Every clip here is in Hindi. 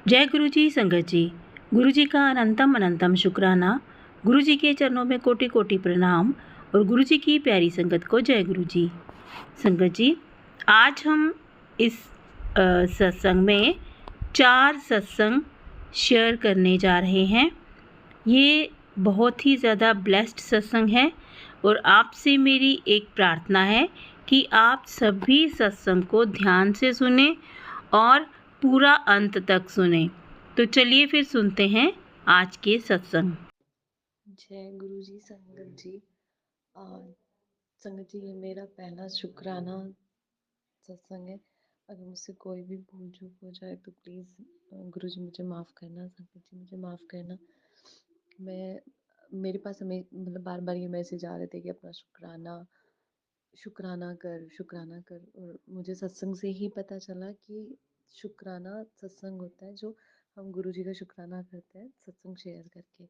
जय गुरु जी संगत जी। गुरु जी का अनंतम अनंतम शुक्राना। गुरु जी के चरणों में कोटि कोटि प्रणाम और गुरु जी की प्यारी संगत को जय गुरु जी। संगत जी, आज हम इस सत्संग में 4 सत्संग शेयर करने जा रहे हैं। ये बहुत ही ज़्यादा ब्लेस्ड सत्संग है और आपसे मेरी एक प्रार्थना है कि आप सभी सत्संग को ध्यान से सुने और पूरा अंत तक सुने। तो चलिए फिर सुनते हैं आज के सत्संग। जय गुरु जी संगत जी। संगत जी, ये मेरा पहला शुक्राना सत्संग है। अगर मुझसे कोई भी भूल चूक हो जाए तो प्लीज़ गुरु जी मुझे माफ़ करना, संगत जी मुझे माफ़ करना। मेरे पास हमें मतलब बार बार ये मैसेज आ रहे थे कि अपना शुक्राना कर। और मुझे सत्संग से ही पता चला कि शुक्राना सत्संग होता है जो हम गुरु जी का शुक्राना करते हैं सत्संग शेयर करके।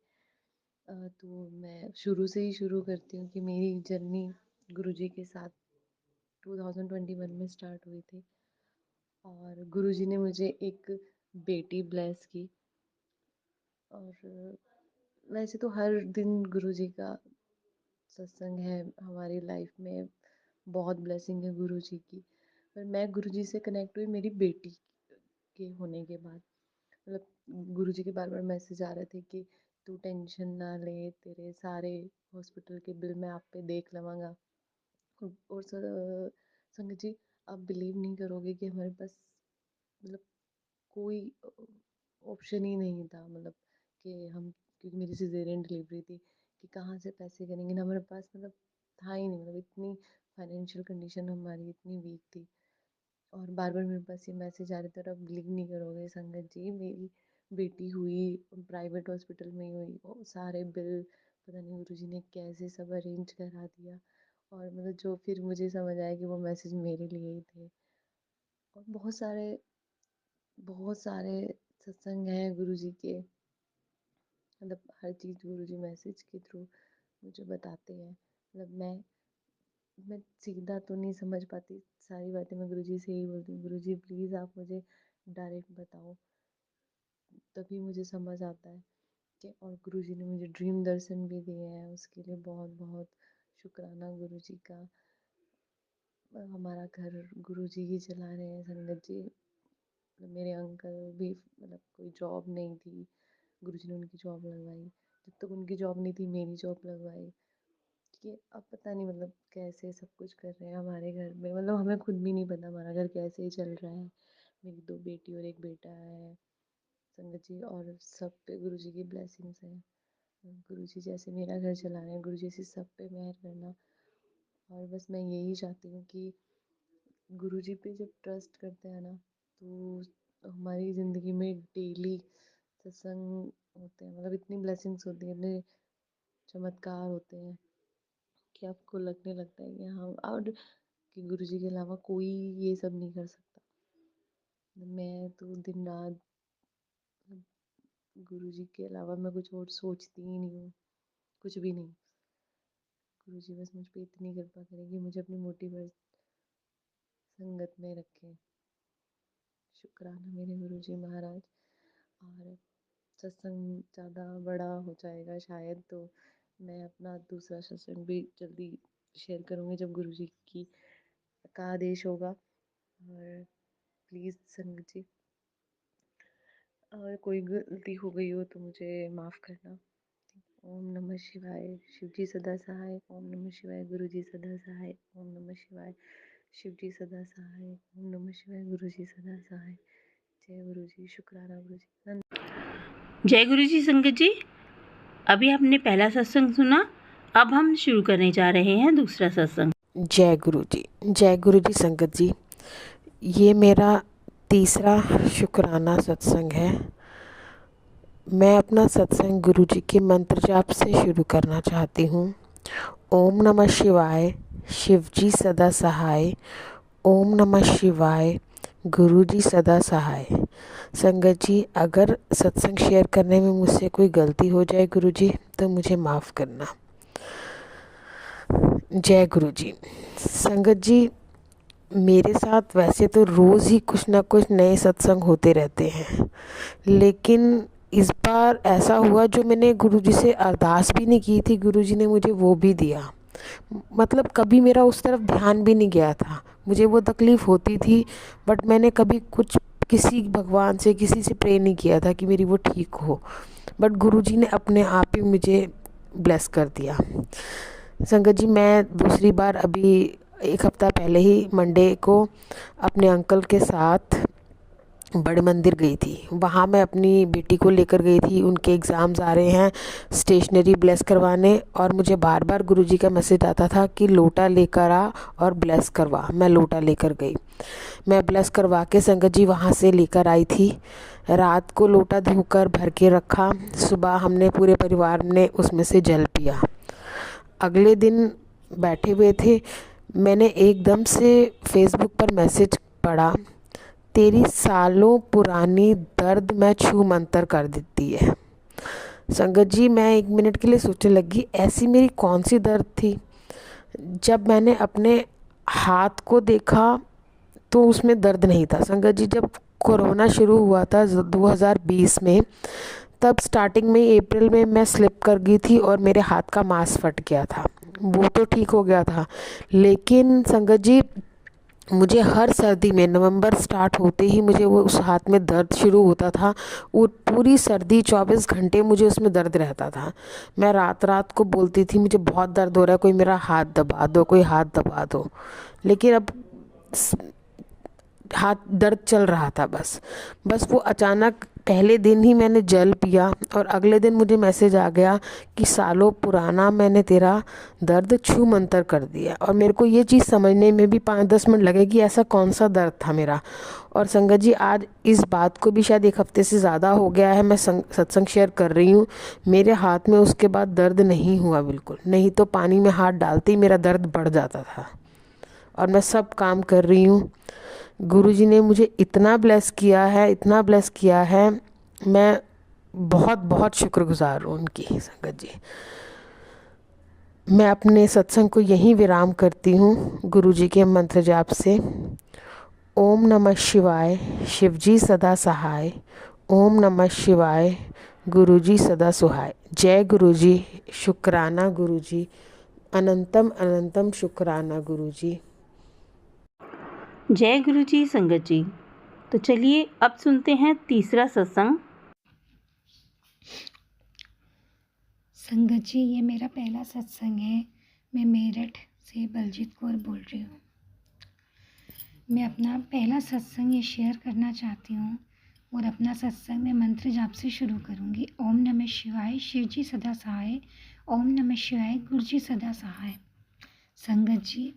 तो मैं शुरू से ही शुरू करती हूँ कि मेरी जर्नी गुरु जी के साथ 2021 में स्टार्ट हुई थी और गुरु जी ने मुझे एक बेटी ब्लेस की। और वैसे तो हर दिन गुरु जी का सत्संग है हमारी लाइफ में, बहुत ब्लेसिंग है गुरु जी की। पर मैं गुरु जी से कनेक्ट हुई मेरी बेटी के होने के बाद। मतलब गुरु जी के बार बार मैसेज आ रहे थे कि तू टेंशन ना ले, तेरे सारे हॉस्पिटल के बिल मैं आप पे देख लवांगा। और संगत जी, आप बिलीव नहीं करोगे कि हमारे पास मतलब कोई ऑप्शन ही नहीं था। मतलब कि हम, क्योंकि मेरी सिजेरियन डिलीवरी थी, कि कहाँ से पैसे करेंगे ना, हमारे पास मतलब था ही नहीं। मतलब इतनी फाइनेंशियल कंडीशन हमारी इतनी वीक थी। और बार बार मेरे पास ये मैसेज आ रहे थे और आप बिलीव नहीं करोगे संगत जी, मेरी बेटी हुई प्राइवेट हॉस्पिटल में ही हुई। और सारे बिल पता नहीं गुरु जी ने कैसे सब अरेंज करा दिया। और मतलब जो फिर मुझे समझ आया कि वो मैसेज मेरे लिए ही थे। और बहुत सारे सत्संग हैं गुरु जी के। मतलब हर चीज़ गुरु जी मैसेज के थ्रू मुझे बताते हैं। मतलब मैं सीधा तो नहीं समझ पाती सारी बातें, मैं गुरु जी से ही बोलती हूँ, गुरु जी प्लीज़ आप मुझे डायरेक्ट बताओ, तभी मुझे समझ आता है कि। और गुरु जी ने मुझे ड्रीम दर्शन भी दिए हैं, उसके लिए बहुत बहुत शुक्राना गुरु जी का। हमारा घर गुरु जी ही चला रहे हैं संगत जी। मतलब मेरे अंकल भी, मतलब कोई जॉब नहीं थी, गुरु जी ने उनकी जॉब लगवाई। जब तक उनकी जॉब नहीं थी मेरी जॉब लगवाई। कि अब पता नहीं मतलब कैसे सब कुछ कर रहे हैं हमारे घर में। मतलब हमें खुद भी नहीं पता हमारा घर कैसे चल रहा है। मेरी 2 बेटी और 1 बेटा है संगत जी, और सब पे गुरु जी की ब्लेसिंग्स हैं। गुरु जी जैसे मेरा घर चला रहे हैं, गुरु जी से सब पे मेहर करना। और बस मैं यही चाहती हूँ कि गुरु जी पे जब ट्रस्ट करते हैं ना, तो हमारी ज़िंदगी में डेली सत्संग होते हैं। मतलब इतनी ब्लेसिंग्स होती हैं, इतने चमत्कार होते हैं कि आपको लगने लगता है कि हाँ, और कि गुरु जी के अलावा कोई ये सब नहीं कर सकता। मैं तो दिन रात गुरु जी के अलावा मैं कुछ और सोचती ही नहीं हूँ, कुछ भी नहीं। गुरु जी बस मुझ पे इतनी कृपा करें कि मुझे अपनी मोटी भर संगत में रखें। शुक्राना मेरे गुरु जी महाराज। और सत्संग ज़्यादा बड़ा हो जाएगा शायद, तो मैं अपना दूसरा सत्संग भी जल्दी शेयर करूँगी जब गुरु जी की का आदेश होगा। और प्लीज़ संगत जी, और कोई गलती हो गई हो तो मुझे माफ़ करना। ओम नमः शिवाय, शिव जी सदा सहाय। ओम नमः शिवाय, गुरु जी सदा सहाय। ओम नमः शिवाय, शिव जी सदा सहाय। ओम नमः शिवाय, गुरु जी सदा सहाय। जय गुरु जी, शुक्राना गुरु जी। जय गुरु जी संगत जी। अभी आपने पहला सत्संग सुना, अब हम शुरू करने जा रहे हैं दूसरा सत्संग। जय गुरु जी, जय गुरु जी संगत जी। ये मेरा तीसरा शुक्राना सत्संग है। मैं अपना सत्संग गुरु जी के मंत्र जाप से शुरू करना चाहती हूँ। ओम नमः शिवाय, शिव जी सदा सहाय। ओम नमः शिवाय, गुरु जी सदा सहाय। संगत जी, अगर सत्संग शेयर करने में मुझसे कोई गलती हो जाए गुरु जी, तो मुझे माफ़ करना। जय गुरु जी। संगत जी, मेरे साथ वैसे तो रोज़ ही कुछ ना कुछ नए सत्संग होते रहते हैं, लेकिन इस बार ऐसा हुआ जो मैंने गुरुजी से अरदास भी नहीं की थी, गुरुजी ने मुझे वो भी दिया। मतलब कभी मेरा उस तरफ ध्यान भी नहीं गया था, मुझे वो तकलीफ़ होती थी, बट मैंने कभी कुछ किसी भगवान से किसी से प्रे नहीं किया था कि मेरी वो ठीक हो, बट गुरुजी ने अपने आप ही मुझे ब्लेस कर दिया। संगत जी, मैं दूसरी बार अभी 1 हफ्ता पहले ही मंडे को अपने अंकल के साथ बड़े मंदिर गई थी। वहाँ मैं अपनी बेटी को लेकर गई थी, उनके एग्ज़ाम्स आ रहे हैं, स्टेशनरी ब्लेस करवाने, और मुझे बार बार गुरुजी का मैसेज आता था कि लोटा लेकर आ और ब्लेस करवा। मैं लोटा लेकर गई, मैं ब्लेस करवा के संगत जी वहाँ से लेकर आई थी। रात को लोटा धोकर भर के रखा, सुबह हमने पूरे परिवार ने उसमें से जल पिया। अगले दिन बैठे हुए थे, मैंने एकदम से फेसबुक पर मैसेज पढ़ा, तेरी सालों पुरानी दर्द मैं छू मंतर कर देती है। संगत जी, मैं 1 मिनट के लिए सोचने लगी, ऐसी मेरी कौन सी दर्द थी। जब मैंने अपने हाथ को देखा तो उसमें दर्द नहीं था। संगत जी, जब कोरोना शुरू हुआ था 2020 में, तब स्टार्टिंग में अप्रैल में मैं स्लिप कर गई थी और मेरे हाथ का मांस फट गया था। वो तो ठीक हो गया था, लेकिन संगत जी मुझे हर सर्दी में नवंबर स्टार्ट होते ही मुझे वो उस हाथ में दर्द शुरू होता था। वो पूरी सर्दी 24 घंटे मुझे उसमें दर्द रहता था। मैं रात रात को बोलती थी मुझे बहुत दर्द हो रहा है, कोई मेरा हाथ दबा दो, कोई हाथ दबा दो। लेकिन अब हाथ दर्द चल रहा था। बस वो अचानक पहले दिन ही मैंने जल पिया और अगले दिन मुझे मैसेज आ गया कि सालों पुराना मैंने तेरा दर्द छू मंतर कर दिया। और मेरे को ये चीज़ समझने में भी 5-10 मिनट लगे कि ऐसा कौन सा दर्द था मेरा। और संगत जी, आज इस बात को भी शायद 1 हफ्ते से ज़्यादा हो गया है मैं सत्संग शेयर कर रही हूँ, मेरे हाथ में उसके बाद दर्द नहीं हुआ बिल्कुल। नहीं तो पानी में हाथ डालते ही मेरा दर्द बढ़ जाता था। और मैं सब काम कर रही हूँ। गुरुजी ने मुझे इतना ब्लेस किया है, इतना ब्लेस किया है, मैं बहुत बहुत शुक्रगुजार हूँ उनकी। संगत जी, मैं अपने सत्संग को यहीं विराम करती हूँ गुरुजी के मंत्र जाप से। ओम नमः शिवाय, शिवजी सदा सहाय। ओम नमः शिवाय, गुरुजी सदा सुहाय। जय गुरुजी, शुक्राना गुरुजी, अनंतम अनंतम शुक्राना गुरुजी। जय गुरु जी। संगत जी, तो चलिए अब सुनते हैं तीसरा सत्संग। संगत जी, ये मेरा पहला सत्संग है। मैं मेरठ से बलजीत कौर बोल रही हूँ। मैं अपना पहला सत्संग ये शेयर करना चाहती हूँ और अपना सत्संग मैं मंत्र जाप से शुरू करूँगी। ओम नमः शिवाय, शिव जी सदा सहाय। ओम नमः शिवाय, गुरु जी सदा सहाय। संगत जी,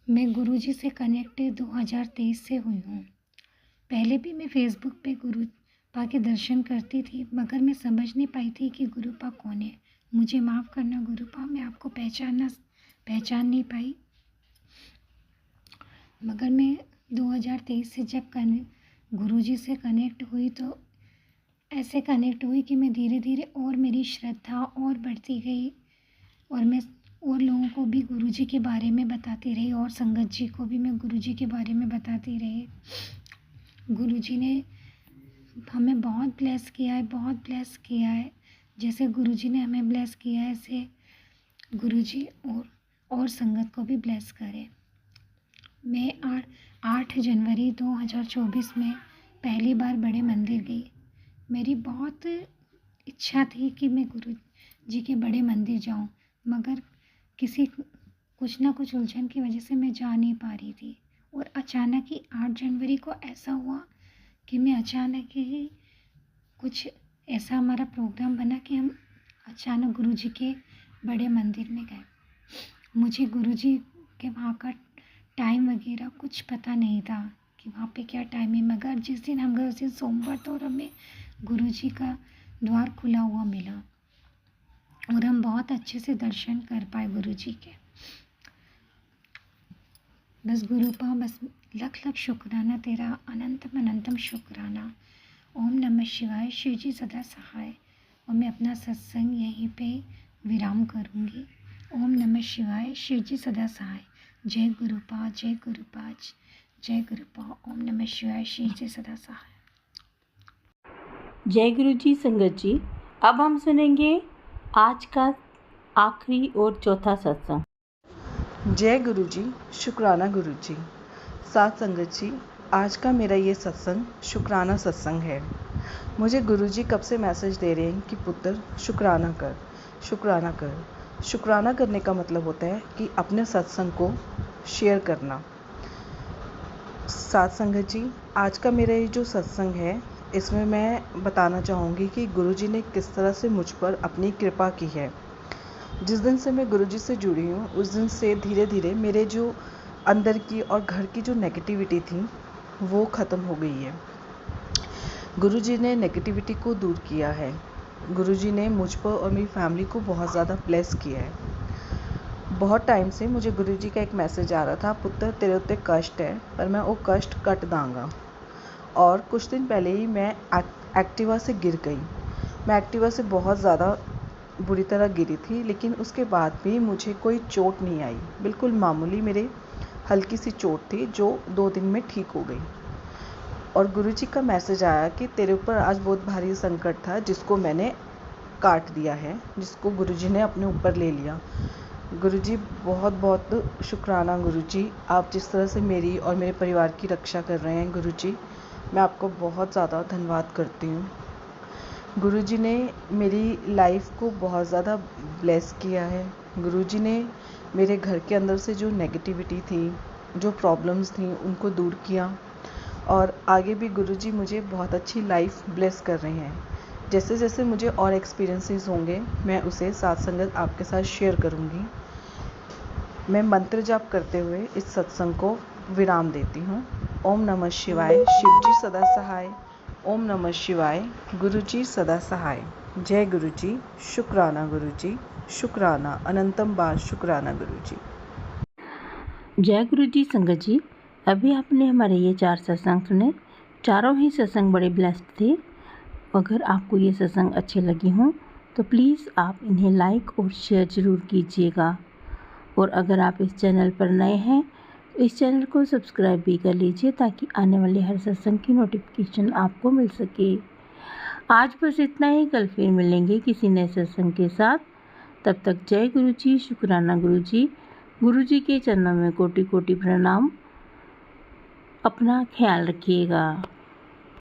मैं गुरु जी से कनेक्ट 2023 से हुई हूँ। पहले भी मैं फेसबुक पे गुरु पा के दर्शन करती थी, मगर मैं समझ नहीं पाई थी कि गुरु पा कौन है। मुझे माफ़ करना गुरु पा, मैं आपको पहचान नहीं पाई। मगर मैं 2023 से जब गुरुजी से कनेक्ट हुई तो ऐसे कनेक्ट हुई कि मैं धीरे धीरे और मेरी श्रद्धा और बढ़ती गई और मैं और लोगों को भी गुरुजी के बारे में बताती रही और संगत जी को भी मैं गुरुजी के बारे में बताती रही। गुरुजी ने हमें बहुत ब्लेस किया है, बहुत ब्लेस किया है। जैसे गुरुजी ने हमें ब्लेस किया है, ऐसे गुरुजी और संगत को भी ब्लेस करे। मैं 8 जनवरी 2024 में पहली बार बड़े मंदिर गई। मेरी बहुत इच्छा थी कि मैं गुरु जी के बड़े मंदिर जाऊं, मगर कुछ ना कुछ उलझन की वजह से मैं जा नहीं पा रही थी। और अचानक ही 8 जनवरी को ऐसा हुआ कि मैं अचानक ही कुछ ऐसा हमारा प्रोग्राम बना कि हम अचानक गुरु जी के बड़े मंदिर में गए। मुझे गुरु जी के वहाँ का टाइम वगैरह कुछ पता नहीं था कि वहाँ पे क्या टाइम है, मगर जिस दिन हम गए उस दिन सोमवार था और हमें गुरु जी का द्वार खुला हुआ मिला और हम बहुत अच्छे से दर्शन कर पाए गुरु जी के। बस गुरु पा, बस लख लख शुक्राना तेरा, अनंतम अनंतम शुक्राना। ओम नमः शिवाय, शिव जी सदा सहाय। और मैं अपना सत्संग यहीं पे विराम करूँगी। ओम नमः शिवाय, शिव जी सदा सहाय। जय गुरुपा, जय गुरुपा, जय गुरुपा। ओम नमः शिवाय। श्री जय सदा सहाय। जय गुरु जी। संगत जी, अब हम सुनेंगे आज का आखिरी और चौथा सत्संग। जय गुरु जी, शुक्राना गुरु जी। साथ संगत जी, आज का मेरा ये सत्संग शुक्राना सत्संग है। मुझे गुरु जी कब से मैसेज दे रहे हैं कि पुत्र शुक्राना कर, शुक्राना कर। शुक्राना करने का मतलब होता है कि अपने सत्संग को शेयर करना। साथ संगत जी, आज का मेरा ये जो सत्संग है, इसमें मैं बताना चाहूँगी कि गुरु जी ने किस तरह से मुझ पर अपनी कृपा की है। जिस दिन से मैं गुरुजी से जुड़ी हूँ, उस दिन से धीरे धीरे मेरे जो अंदर की और घर की जो नेगेटिविटी थी वो ख़त्म हो गई है। गुरुजी ने नेगेटिविटी को दूर किया है। गुरुजी ने मुझ पर और मेरी फैमिली को बहुत ज़्यादा ब्लेस किया है। बहुत टाइम से मुझे गुरुजी का एक मैसेज आ रहा था, पुत्र तेरे उत्ते कष्ट है पर मैं वो कष्ट कट दांगा। और कुछ दिन पहले ही मैं एक्टिवा से गिर गई। मैं एक्टिवा से बहुत ज़्यादा बुरी तरह गिरी थी, लेकिन उसके बाद भी मुझे कोई चोट नहीं आई। बिल्कुल मामूली मेरे हल्की सी चोट थी जो 2 दिन में ठीक हो गई। और गुरुजी का मैसेज आया कि तेरे ऊपर आज बहुत भारी संकट था जिसको मैंने काट दिया है, जिसको गुरुजी ने अपने ऊपर ले लिया। गुरुजी बहुत बहुत शुक्राना गुरुजी, आप जिस तरह से मेरी और मेरे परिवार की रक्षा कर रहे हैं गुरुजी, मैं आपको बहुत ज़्यादा धन्यवाद करती हूँ। गुरुजी ने मेरी लाइफ को बहुत ज़्यादा ब्लेस किया है। गुरुजी ने मेरे घर के अंदर से जो नेगेटिविटी थी, जो प्रॉब्लम्स थी, उनको दूर किया। और आगे भी गुरुजी मुझे बहुत अच्छी लाइफ ब्लेस कर रहे हैं। जैसे जैसे मुझे और एक्सपीरियंसेस होंगे, मैं उसे साथ संगत आपके साथ शेयर करूँगी। मैं मंत्र जाप करते हुए इस सत्संग को विराम देती हूँ। ओम नमः शिवाय। शिव जी सदा सहाय। ओम नमः शिवाय। गुरु जी सदा सहाय। जय गुरु जी, शुक्राना गुरु जी, शुक्राना अनंतम बार शुक्राना गुरु जी। जय गुरु जी। संगत जी, अभी आपने हमारे ये 4 सत्संग सुने। चारों ही सत्संग बड़े ब्लेस्ड थे। अगर आपको ये सत्संग अच्छे लगे हों तो प्लीज़ आप इन्हें लाइक और शेयर ज़रूर कीजिएगा। और अगर आप इस चैनल पर नए हैं तो इस चैनल को सब्सक्राइब भी कर लीजिए ताकि आने वाले हर सत्संग की नोटिफिकेशन आपको मिल सके। आज बस इतना ही, कल फिर मिलेंगे किसी नए सत्संग के साथ। तब तक जय गुरु जी, शुक्राना गुरु जी। गुरु जी के चरणों में कोटि कोटि प्रणाम। अपना ख्याल रखिएगा।